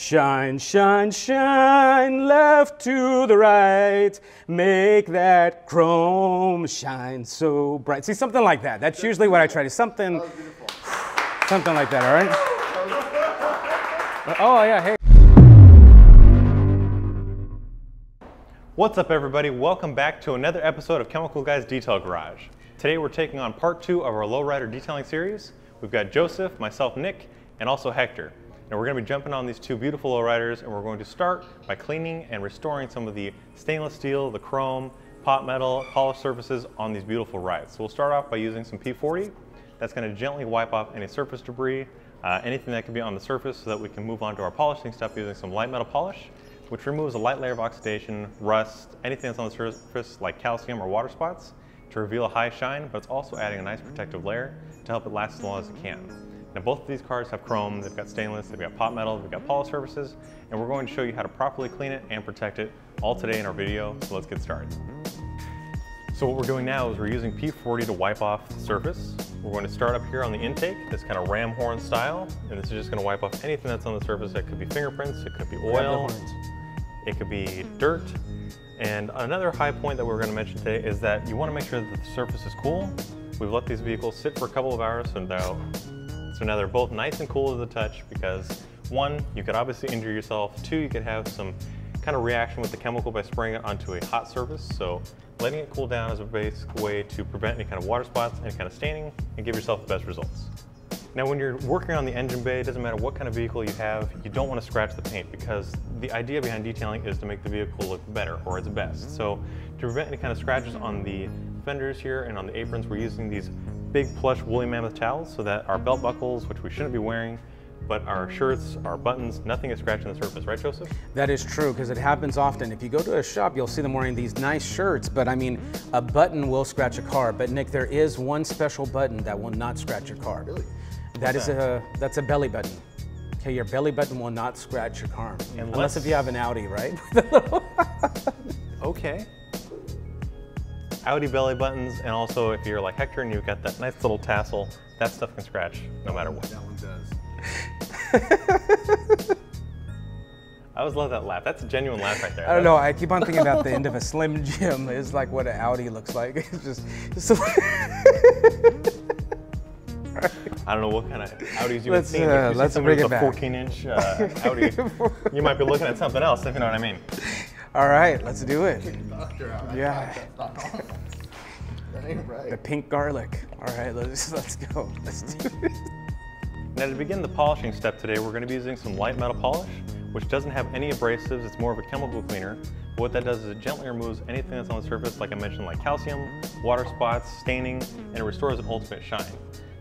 Shine, shine, shine, left to the right, make that chrome shine so bright. See, something like that. That's usually what I try to, something like that, all right? Oh, yeah, hey. What's up, everybody? Welcome back to another episode of Chemical Guy's Detail Garage. Today we're taking on part 2 of our Lowrider detailing series. We've got Joseph, myself, Nick, and also Hector. And we're going to be jumping on these two beautiful lowriders, and we're going to start by cleaning and restoring some of the stainless steel, the chrome, pot metal, polished surfaces on these beautiful rides. So we'll start off by using some P40. That's going to gently wipe off any surface debris, anything that could be on the surface, so that we can move on to our polishing step using some light metal polish, which removes a light layer of oxidation, rust, anything that's on the surface like calcium or water spots to reveal a high shine, but it's also adding a nice protective layer to help it last as long as it can. Now, both of these cars have chrome, they've got stainless, they've got pot metal, they've got polished surfaces, and we're going to show you how to properly clean it and protect it all today in our video, so let's get started. So what we're doing now is we're using P40 to wipe off the surface. We're going to start up here on the intake, this kind of ram horn style, and this is just going to wipe off anything that's on the surface. That could be fingerprints, it could be oil, it could be dirt. And another high point that we're going to mention today is that you want to make sure that the surface is cool. We've let these vehicles sit for a couple of hours, so now they're both nice and cool to the touch, because one, you could obviously injure yourself. Two, you could have some kind of reaction with the chemical by spraying it onto a hot surface. So letting it cool down is a basic way to prevent any kind of water spots, any kind of staining, and give yourself the best results. Now, when you're working on the engine bay, it doesn't matter what kind of vehicle you have, you don't want to scratch the paint, because the idea behind detailing is to make the vehicle look better, or its best. So to prevent any kind of scratches on the fenders here and on the aprons, we're using these big plush woolly mammoth towels so that our belt buckles, which we shouldn't be wearing, but our shirts, our buttons, nothing is scratching the surface, right, Joseph? That is true, because it happens often. If you go to a shop, you'll see them wearing these nice shirts, but I mean, a button will scratch a car. But Nick, there is one special button that will not scratch your car. Really? That's a belly button. Okay, your belly button will not scratch your car. Unless if you have an Audi, right? Okay. Audi belly buttons, and also if you're like Hector and you've got that nice little tassel, that stuff can scratch no matter what. That one does. I always love that laugh. That's a genuine laugh right there. I don't know, I keep on thinking about the end of a Slim Jim is like what an Audi looks like. It's just I don't know what kind of Audis you would see. Let's bring it back. A 14-inch Audi, you might be looking at something else, if you know what I mean. All right, let's do it. Yeah. That ain't right. The pink garlic. All right, let's go. Let's do it. Now, to begin the polishing step today, we're going to be using some light metal polish, which doesn't have any abrasives. It's more of a chemical cleaner. But what that does is it gently removes anything that's on the surface, like I mentioned, like calcium, water spots, staining, and it restores an ultimate shine.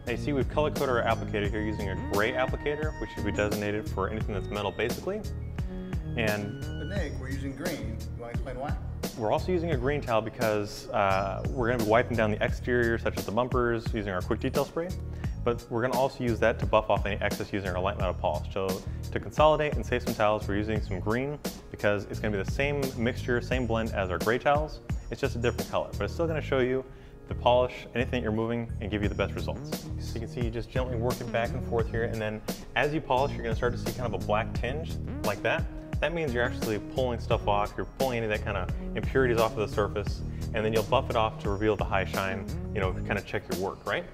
Now you see we've color coded our applicator here using a gray applicator, which should be designated for anything that's metal basically. And But Nick, we're using green. You want to explain why? we're also using a green towel because we're going to be wiping down the exterior, such as the bumpers, using our quick detail spray. But we're going to also use that to buff off any excess using our light metal polish. So to consolidate and save some towels, we're using some green because it's going to be the same mixture, same blend as our gray towels. It's just a different color, but it's still going to show you the polish, anything you're moving, and give you the best results. So you can see you just gently work it back and forth here, and then as you polish, you're going to start to see kind of a black tinge like that. That means you're actually pulling stuff off, you're pulling any of that kind of impurities off of the surface, and then you'll buff it off to reveal the high shine, you know, kind of check your work, right?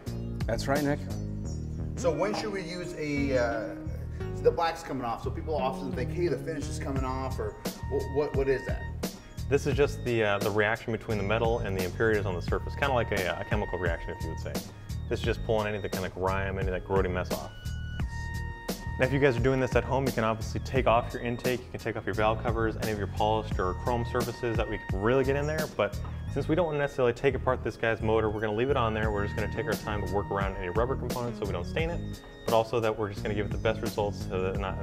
That's right, Nick. So when should we use the black's coming off? So people often think, hey, the finish is coming off, or what is that? This is just the reaction between the metal and the impurities on the surface, kind of like a chemical reaction, if you would say. This is just pulling any of the kind of grime, any of that grody mess off. Now, if you guys are doing this at home, you can obviously take off your intake, you can take off your valve covers, any of your polished or chrome surfaces that we can really get in there, but since we don't want to necessarily take apart this guy's motor, we're going to leave it on there. We're just going to take our time to work around any rubber components so we don't stain it, but also that we're just going to give it the best results, so that not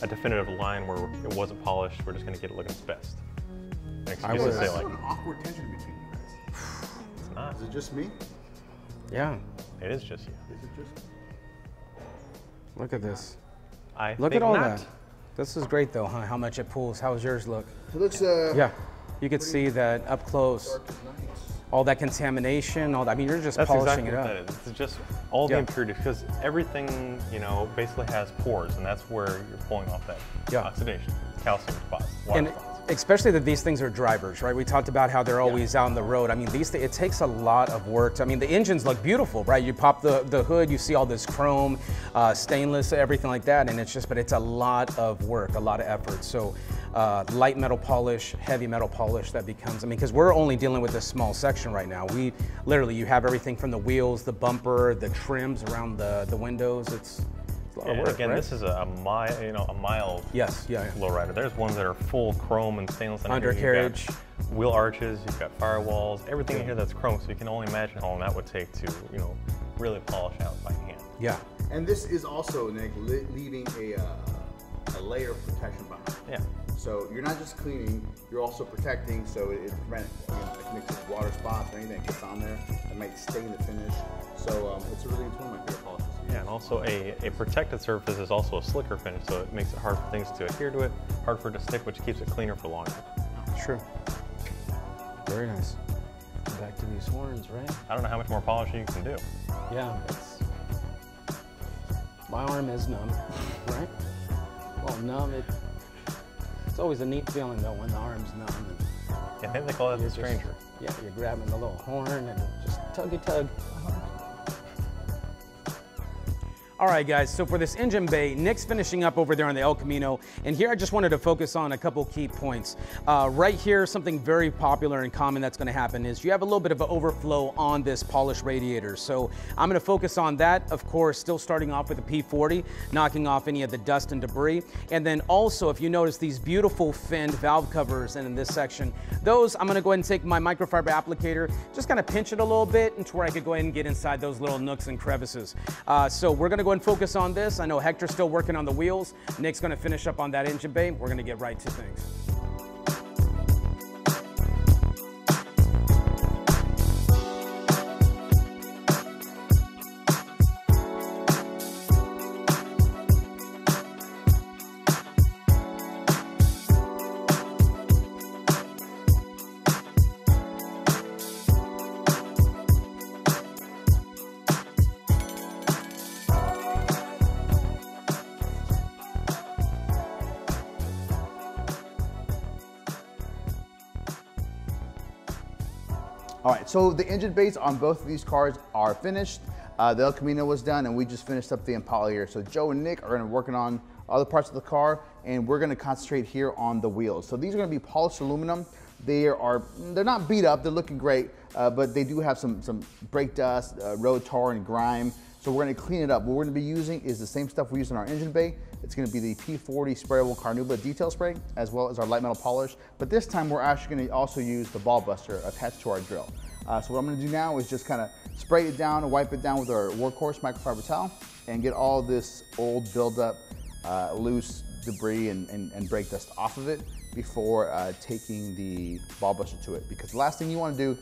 a definitive line where it wasn't polished. We're just going to get it looking its best. I would say like an awkward tension between you guys. It's not. Is it just me? Yeah. It is just you. Is it just? Look at this. Look at all not. that. This is great though, huh? How much it pulls. How's yours look? It looks yeah. You could see that up close. dark is nice. all that contamination, all that. I mean, you're just That's polishing exactly it up. what that is. It's just all the Yeah. impurities, because everything, you know, basically has pores, and that's where you're pulling off that Yeah. oxidation, calcium spots, water And spots. especially that these things are drivers, right? We talked about how they're always out on the road. I mean, it takes a lot of work. I mean, the engines look beautiful, right? You pop the hood, you see all this chrome, stainless, everything like that, and but it's a lot of work, a lot of effort. So light metal polish, heavy metal polish, that becomes, I mean, because we're only dealing with this small section right now. We literally, you have everything from the wheels, the bumper, the trims around the windows. It's a lot of work, Again, right? this is a mild Yes, yeah. lowrider. There's ones that are full chrome and stainless. Undercarriage. You've got wheel arches, you've got firewalls, everything in here that's chrome. So you can only imagine how long that would take to, you know, really polish out by hand. Yeah. And this is also, Nick, leaving a layer of protection behind. Yeah. So you're not just cleaning, you're also protecting, so it prevents, it makes water spots or anything that gets on there that might stain the finish. So it's one of my favorite polishes. Yeah, and also a protected surface is also a slicker finish, so it makes it hard for things to adhere to it, hard for it to stick, which keeps it cleaner for longer. True. Very nice. Back to these horns, right? I don't know how much more polishing you can do. Yeah, my arm is numb, right? Well, numb, it's always a neat feeling though when the arm's numb. Yeah, I think they call it the stranger. Yeah, you're grabbing the little horn and just tug. All right, guys, so for this engine bay, Nick's finishing up over there on the El Camino, and here I just wanted to focus on a couple key points. Right here, something very popular and common that's gonna happen is you have a little bit of an overflow on this polished radiator. So I'm gonna focus on that, of course, still starting off with the P40, knocking off any of the dust and debris. And then also, if you notice these beautiful finned valve covers in this section, those I'm gonna go ahead and take my microfiber applicator, just kind of pinch it a little bit into where I could go ahead and get inside those little nooks and crevices. So we're gonna go and focus on this. I know Hector's still working on the wheels. Nick's gonna finish up on that engine bay. We're gonna get right to things. All right, so the engine bays on both of these cars are finished. The El Camino was done, and we just finished up the Impala here. So Joe and Nick are gonna be working on other parts of the car, and we're gonna concentrate here on the wheels. So these are gonna be polished aluminum. They're not beat up, they're looking great, but they do have some brake dust, road tar, and grime. So we're gonna clean it up. What we're gonna be using is the same stuff we use in our engine bay. It's gonna be the P40 Sprayable Carnauba Detail Spray, as well as our light metal polish. But this time we're actually gonna also use the ball buster attached to our drill. So what I'm gonna do now is just kind of spray it down and wipe it down with our workhorse microfiber towel and get all this old buildup, loose debris and brake dust off of it before taking the ball buster to it. Because the last thing you wanna do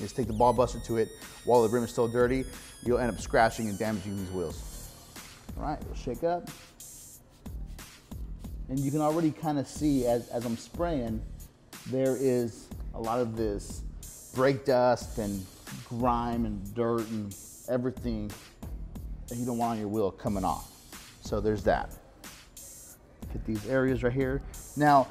is take the ball buster to it while the rim is still dirty. You'll end up scratching and damaging these wheels. All right, we'll shake up. And you can already kind of see as I'm spraying, there is a lot of this brake dust and grime and dirt and everything that you don't want on your wheel coming off. So there's that. Hit these areas right here. Now,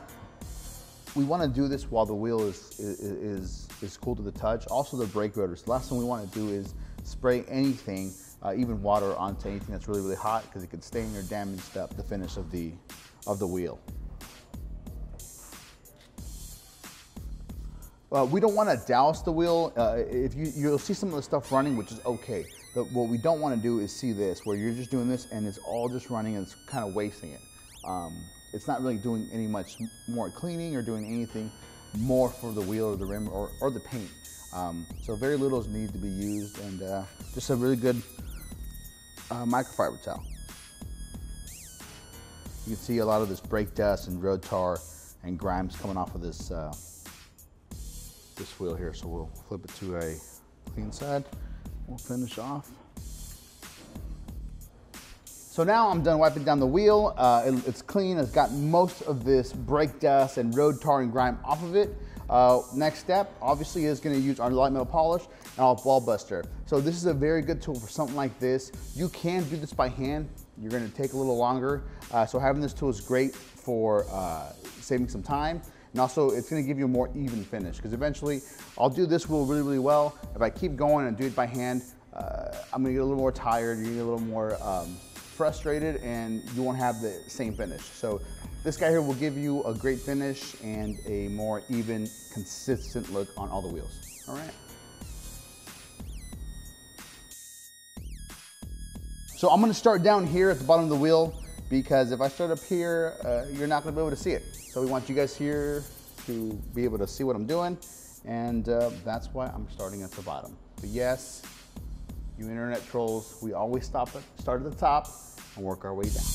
we want to do this while the wheel is cool to the touch. Also the brake rotors. The last thing we want to do is spray anything, even water, onto anything that's really, really hot, because it could stain or damage the finish of the wheel. We don't want to douse the wheel. You'll see some of the stuff running, which is okay. But what we don't want to do is see this, where you're just doing this and it's all just running and it's kind of wasting it. It's not really doing any much more cleaning or doing anything more for the wheel or the rim or the paint. So very little needs to be used, and just a really good microfiber towel. You can see a lot of this brake dust and road tar and grimes coming off of this wheel here. So we'll flip it to a clean side. We'll finish off. So now I'm done wiping down the wheel. It's clean. It's got most of this brake dust and road tar and grime off of it. Next step, obviously, is going to use our light metal polish and our ball buster. So this is a very good tool for something like this. You can do this by hand. You're going to take a little longer. So having this tool is great for saving some time. And also, it's going to give you a more even finish, because eventually I'll do this wheel really, really well. If I keep going and do it by hand, I'm going to get a little more tired. You're going to get a little more frustrated, and you won't have the same finish. So this guy here will give you a great finish and a more even, consistent look on all the wheels. All right. So I'm going to start down here at the bottom of the wheel, because if I start up here, you're not going to be able to see it. So we want you guys here to be able to see what I'm doing, and that's why I'm starting at the bottom. But yes, you internet trolls, we always start at the top and work our way down.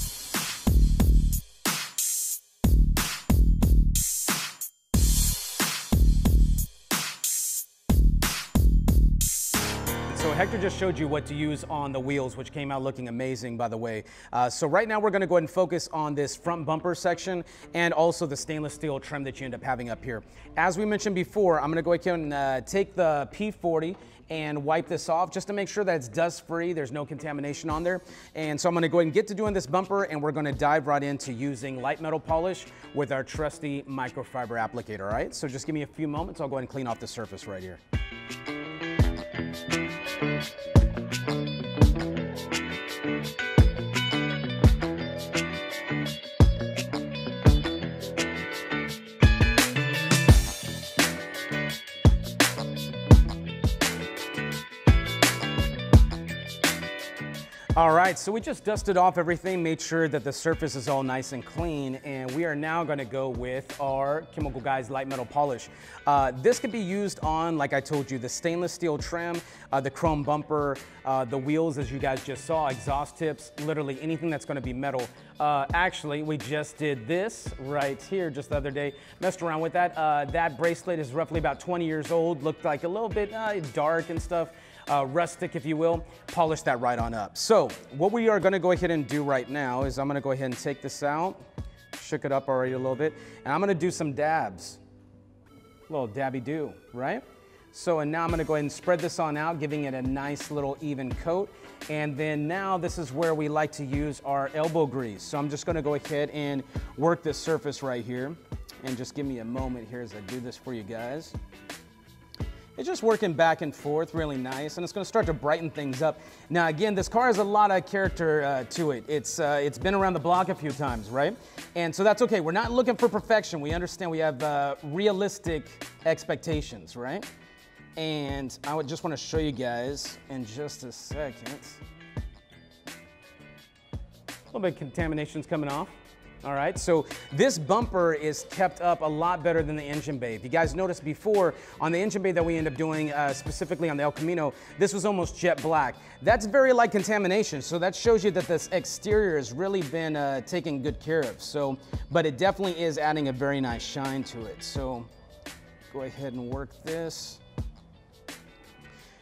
So Hector just showed you what to use on the wheels, which came out looking amazing, by the way. So right now we're going to go ahead and focus on this front bumper section and also the stainless steel trim that you end up having up here. As we mentioned before, I'm going to go ahead and take the P40 and wipe this off just to make sure that it's dust free, there's no contamination on there. And so I'm going to go ahead and get to doing this bumper, and we're going to dive right into using light metal polish with our trusty microfiber applicator. All right, so just give me a few moments. I'll go ahead and clean off the surface right here. All right, so we just dusted off everything, made sure that the surface is all nice and clean, and we are now gonna go with our Chemical Guys light metal polish. This could be used on, like I told you, the stainless steel trim, the chrome bumper, the wheels, as you guys just saw, exhaust tips, literally anything that's gonna be metal. Actually, we just did this right here just the other day, messed around with that. That bracelet is roughly about 20 years old, looked like a little bit dark and stuff. Rustic, if you will, polish that right on up. So what we are gonna go ahead and do right now is I'm gonna go ahead and take this out, shook it up already a little bit, and I'm gonna do some dabs. A little dabby-do, right? So, and now I'm gonna go ahead and spread this on out, giving it a nice little even coat. And then now this is where we like to use our elbow grease. So I'm just gonna go ahead and work this surface right here. And just give me a moment here as I do this for you guys. It's just working back and forth, really nice, and it's going to start to brighten things up. Now, again, this car has a lot of character to it. It's been around the block a few times, right? And so that's okay. We're not looking for perfection. We understand we have realistic expectations, right? And I would just want to show you guys in just a second. A little bit of contamination's coming off. All right, so this bumper is kept up a lot better than the engine bay. If you guys noticed before, on the engine bay that we end up doing, specifically on the El Camino, this was almost jet black. That's very light contamination, so that shows you that this exterior has really been taken good care of. So, but it definitely is adding a very nice shine to it. So go ahead and work this.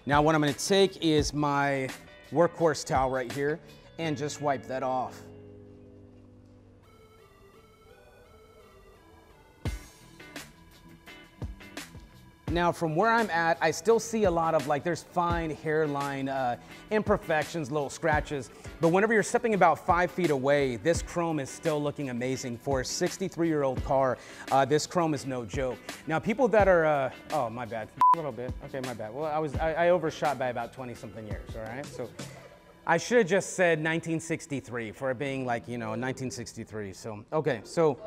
Now what I'm gonna take is my workhorse towel right here and just wipe that off. Now, from where I'm at, I still see a lot of there's fine hairline imperfections, little scratches. But whenever you're stepping about 5 feet away, this chrome is still looking amazing. For a 63-year-old car, this chrome is no joke. Now, people that are, oh, my bad, a little bit. Okay, my bad. Well, I overshot by about 20-something years, all right? So I should have just said 1963 for it being 1963. So, okay, so.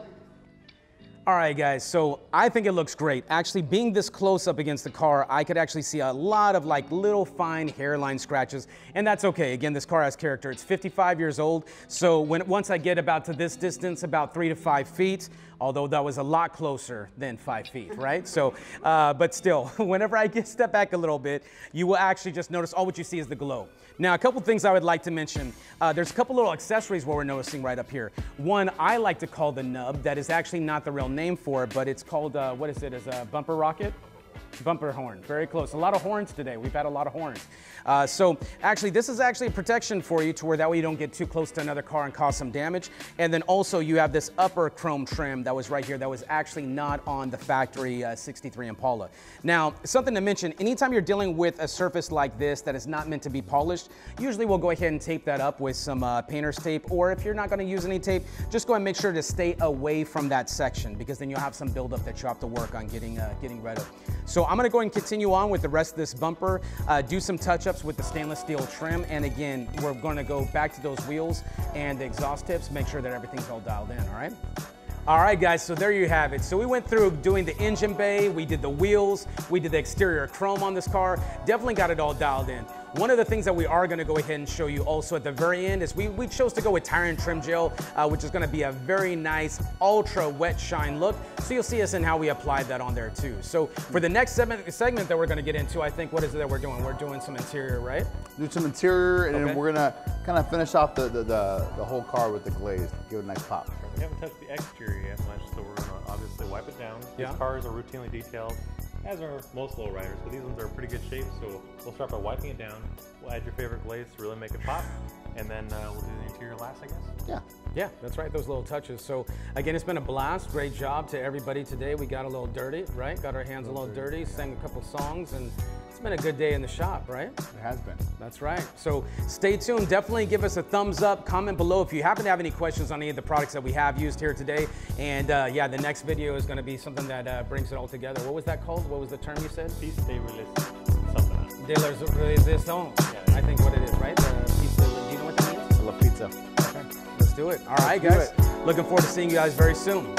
All right, guys, so I think it looks great. Actually, being this close up against the car, I could actually see a lot of little fine hairline scratches, and that's okay. Again, this car has character. It's 55 years old, so once I get about to this distance, about 3 to 5 feet, although that was a lot closer than 5 feet, right? So, but still, whenever I step back a little bit, you will actually just notice all what you see is the glow. Now, a couple things I would like to mention. There's a couple little accessories what we're noticing right up here. One I like to call the nub. That is actually not the real name for it, but it's called, what is it, is a bumper rocket? Bumper horn, very close. A lot of horns today. We've had a lot of horns. So actually, this is actually a protection for you to where that way you don't get too close to another car and cause some damage. And then also you have this upper chrome trim that was right here that was actually not on the factory 63 Impala. Now, something to mention, anytime you're dealing with a surface like this that is not meant to be polished, usually we'll go ahead and tape that up with some painter's tape, or if you're not gonna use any tape, just go ahead and make sure to stay away from that section because then you'll have some buildup that you have to work on getting rid of. So I'm gonna go ahead and continue on with the rest of this bumper, do some touch-ups with the stainless steel trim, and again, we're gonna go back to those wheels and the exhaust tips, make sure that everything's all dialed in, all right? All right, guys, so there you have it. So we went through doing the engine bay, we did the wheels, we did the exterior chrome on this car, definitely got it all dialed in. One of the things that we are gonna go ahead and show you also at the very end is we chose to go with tire and trim gel, which is gonna be a very nice ultra wet shine look. So you'll see us in how we applied that on there too. So for the next segment that we're gonna get into, I think, what is it that we're doing? We're doing some interior, right? Do some interior, and then we're gonna kind of finish off the whole car with the glaze, give it a nice pop. We haven't touched the exterior yet much, so we're gonna obviously wipe it down. These cars are routinely detailed, as are most lowriders, but these ones are in pretty good shape, so we'll start by wiping it down. We'll add your favorite glaze to really make it pop, and then we'll do the interior last, I guess. Yeah, that's right, those little touches. So again, it's been a blast. Great job to everybody today. We got a little dirty, right? Got our hands a little dirty, sang a couple songs, and it's been a good day in the shop, right? It has been. That's right. So stay tuned. Definitely give us a thumbs up, comment below if you happen to have any questions on any of the products that we have used here today. And yeah, the next video is going to be something that brings it all together. What was that called? What was the term you said? Piece de resistance, something. De resistance. I think what it is, right? Piece de, do you know what that means? I love pizza. Okay, let's do it. All right, guys. Looking forward to seeing you guys very soon.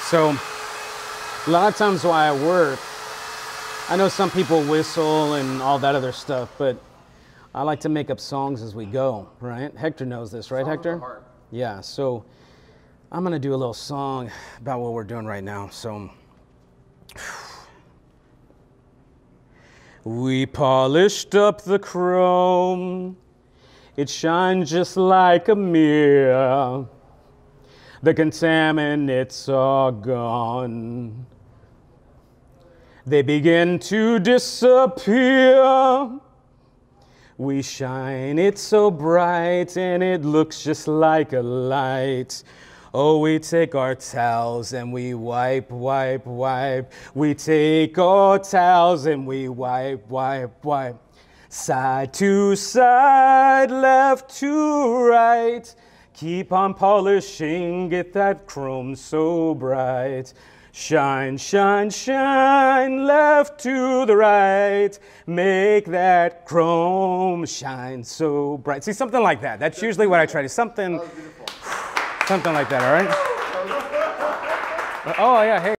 So, a lot of times while I work, I know some people whistle and all that other stuff, but I like to make up songs as we go, right? Hector knows this, right, Hector? Yeah, so I'm gonna do a little song about what we're doing right now, so. We polished up the chrome, it shines just like a mirror. The contaminants are gone. They begin to disappear. We shine it so bright and it looks just like a light. Oh, we take our towels and we wipe, wipe, wipe. We take our towels and we wipe, wipe, wipe. Side to side, left to right. Keep on polishing, get that chrome so bright. Shine, shine, shine, left to the right. Make that chrome shine so bright. See, something like that. That's usually what I try to, something like that, all right? Oh, yeah, hey.